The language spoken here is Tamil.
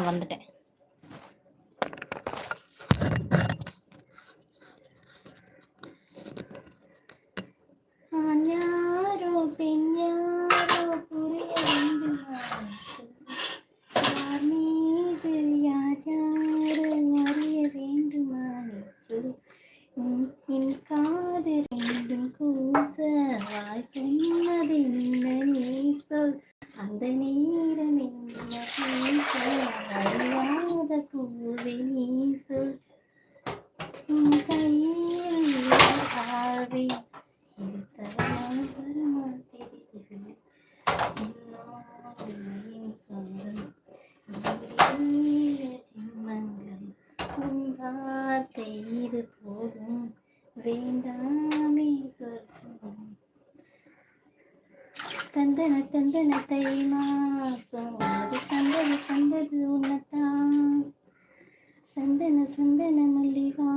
வந்துட்டேன். யாரோ பெண் யாரோ புரிய வேண்டுமா யார் மீது யார் யாரோ அறிய வேண்டுமா என் காது ரெண்டும் கூச வாய் சொன்னது என்ன நீ சொல் அந்த நேரம் என்ன பேச அறியாத பூவே நீ சொல் உன் கையில் ஆவே வார்த்தை இது போதும் வேண்டாமே சொர்க்கம் தந்தன தந்தன தை மாசம் அது தந்தது தந்தது உன்னத்தான் சந்தன சந்தன மல்லிகா